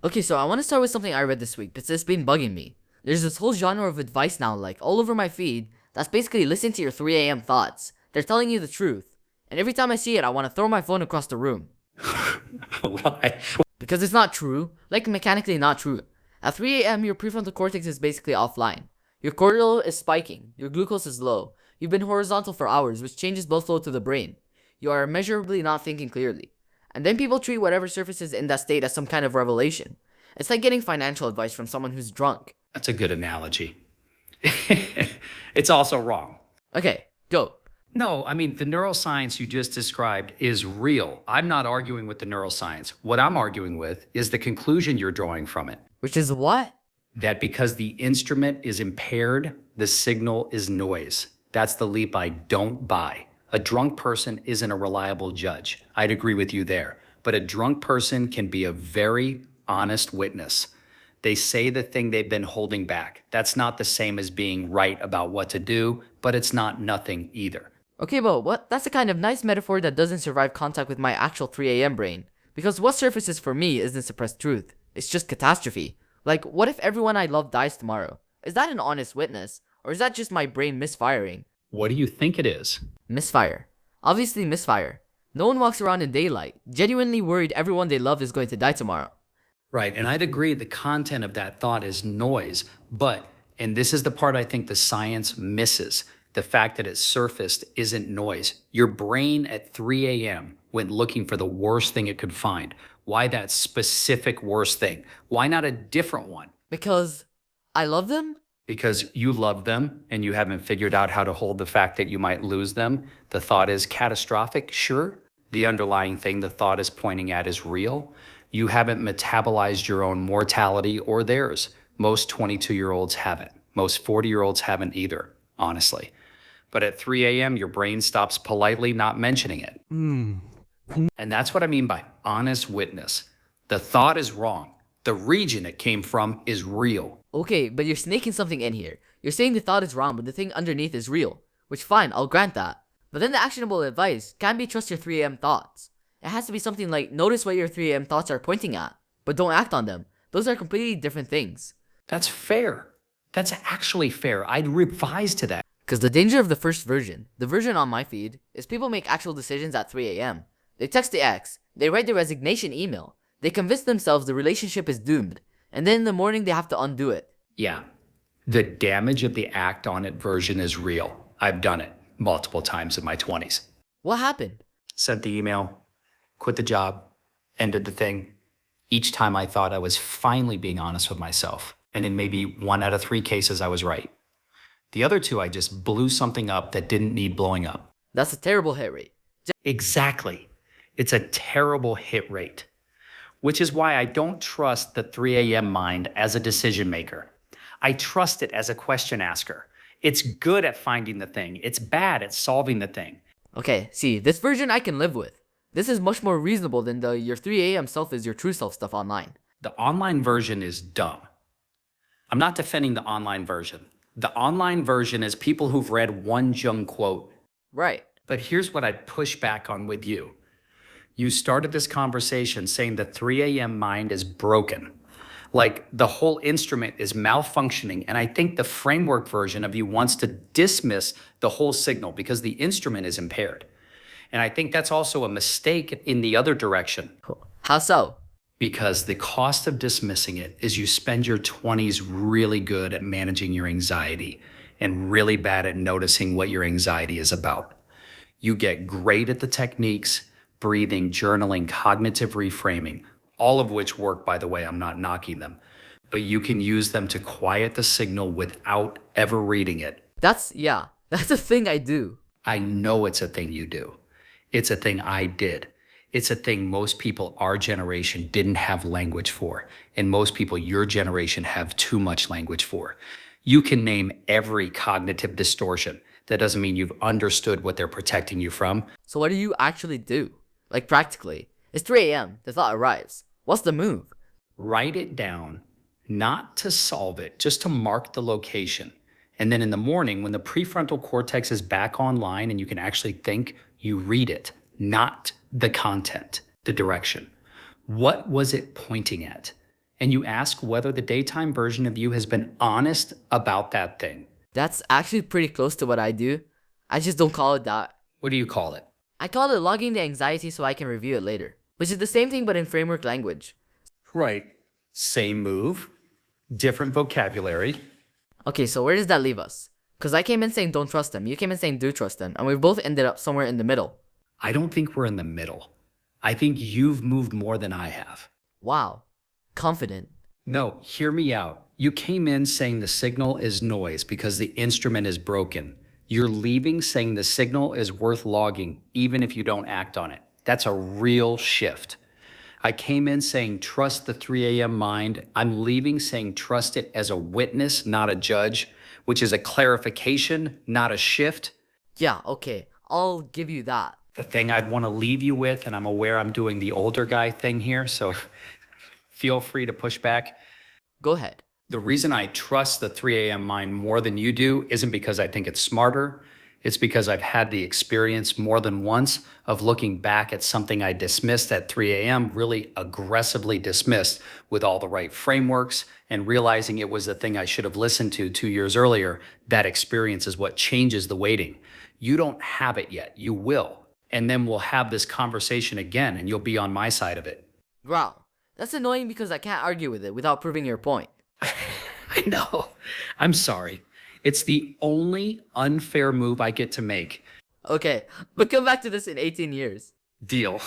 Okay, so I want to start with something I read this week because it's been bugging me. There's this whole genre of advice now, like all over my feed, that's basically listen to your 3 a.m. thoughts. They're telling you the truth. And every time I see it, I want to throw my phone across the room. Why? Because it's not true, like mechanically not true. At 3 a.m., your prefrontal cortex is basically offline. Your cortisol is spiking, your glucose is low. You've been horizontal for hours, which changes blood flow to the brain. You are immeasurably not thinking clearly. And then people treat whatever surfaces in that state as some kind of revelation. It's like getting financial advice from someone who's drunk. That's a good analogy. It's also wrong. Okay, go. No, I mean, the neuroscience you just described is real. I'm not arguing with the neuroscience. What I'm arguing with is the conclusion you're drawing from it. Which is what? That because the instrument is impaired, the signal is noise. That's the leap I don't buy. A drunk person isn't a reliable judge. I'd agree with you there. But a drunk person can be a very honest witness. They say the thing they've been holding back. That's not the same as being right about what to do, but it's not nothing either. Okay, but what? That's a kind of nice metaphor that doesn't survive contact with my actual 3 a.m. brain. Because what surfaces for me isn't suppressed truth. It's just catastrophe. Like, what if everyone I love dies tomorrow? Is that an honest witness? Or is that just my brain misfiring? What do you think it is? Misfire. Obviously misfire. No one walks around in daylight, genuinely worried everyone they love is going to die tomorrow. Right, and I'd agree the content of that thought is noise, but, and this is the part I think the science misses, the fact that it surfaced isn't noise. Your brain at 3 a.m. went looking for the worst thing it could find. Why that specific worst thing? Why not a different one? Because I love them? Because you love them and you haven't figured out how to hold the fact that you might lose them. The thought is catastrophic, sure. The underlying thing the thought is pointing at is real. You haven't metabolized your own mortality or theirs. Most 22-year-olds haven't. Most 40-year-olds haven't either, honestly. But at 3 a.m., your brain stops politely not mentioning it. And that's what I mean by honest witness. The thought is wrong. The region it came from is real. Okay, but you're snaking something in here. You're saying the thought is wrong, but the thing underneath is real. Which fine, I'll grant that. But then the actionable advice can't be trust your 3 a.m. thoughts. It has to be something like notice what your 3 a.m. thoughts are pointing at, but don't act on them. Those are completely different things. That's fair. That's actually fair. I'd revise to that. Because the danger of the first version, the version on my feed, is people make actual decisions at 3 a.m. They text the ex, they write the resignation email, they convince themselves the relationship is doomed, and then in the morning they have to undo it. Yeah. The damage of the act on it version is real. I've done it multiple times in my 20s. What happened? Sent the email, quit the job, ended the thing. Each time I thought I was finally being honest with myself. And in maybe 1 out of 3 cases, I was right. The other 2, I just blew something up that didn't need blowing up. That's a terrible hit rate. Exactly. It's a terrible hit rate. Which is why I don't trust the 3 a.m. mind as a decision maker. I trust it as a question asker. It's good at finding the thing. It's bad at solving the thing. Okay, see, this version I can live with. This is much more reasonable than the your 3 a.m. self is your true self stuff online. The online version is dumb. I'm not defending the online version. The online version is people who've read one Jung quote. Right. But here's what I'd push back on with you. You started this conversation saying the 3 a.m. mind is broken. Like the whole instrument is malfunctioning. And I think the framework version of you wants to dismiss the whole signal because the instrument is impaired. And I think that's also a mistake in the other direction. How so? Because the cost of dismissing it is you spend your 20s really good at managing your anxiety and really bad at noticing what your anxiety is about. You get great at the techniques, breathing, journaling, cognitive reframing, all of which work, by the way, I'm not knocking them. But you can use them to quiet the signal without ever reading it. That's a thing I do. I know it's a thing you do. It's a thing I did. It's a thing most people our generation didn't have language for. And most people your generation have too much language for. You can name every cognitive distortion. That doesn't mean you've understood what they're protecting you from. So what do you actually do? Like practically. It's 3 a.m. The thought arrives. What's the move? Write it down, not to solve it, just to mark the location. And then in the morning, when the prefrontal cortex is back online and you can actually think, you read it, not the content, the direction. What was it pointing at? and you ask whether the daytime version of you has been honest about that thing. That's actually pretty close to what I do. I just don't call it that. What do you call it? I call it logging the anxiety so I can review it later, which is the same thing but in framework language. Right. Same move, different vocabulary. Okay, so where does that leave us? Because I came in saying don't trust them, you came in saying do trust them, and we both ended up somewhere in the middle. I don't think we're in the middle. I think you've moved more than I have. Wow. Confident. No, hear me out. You came in saying the signal is noise because the instrument is broken. You're leaving saying the signal is worth logging, even if you don't act on it. That's a real shift. I came in saying trust the 3 a.m. mind. I'm leaving saying trust it as a witness, not a judge, which is a clarification, not a shift. Yeah, okay. I'll give you that. The thing I'd want to leave you with, and I'm aware I'm doing the older guy thing here, so feel free to push back. Go ahead. The reason I trust the 3 a.m. mind more than you do isn't because I think it's smarter. It's because I've had the experience more than once of looking back at something I dismissed at 3 a.m., really aggressively dismissed with all the right frameworks and realizing it was the thing I should have listened to 2 years earlier. That experience is what changes the weighting. You don't have it yet. You will. And then we'll have this conversation again and you'll be on my side of it. Wow. That's annoying because I can't argue with it without proving your point. I know. I'm sorry. It's the only unfair move I get to make. Okay, but come back to this in 18 years. Deal.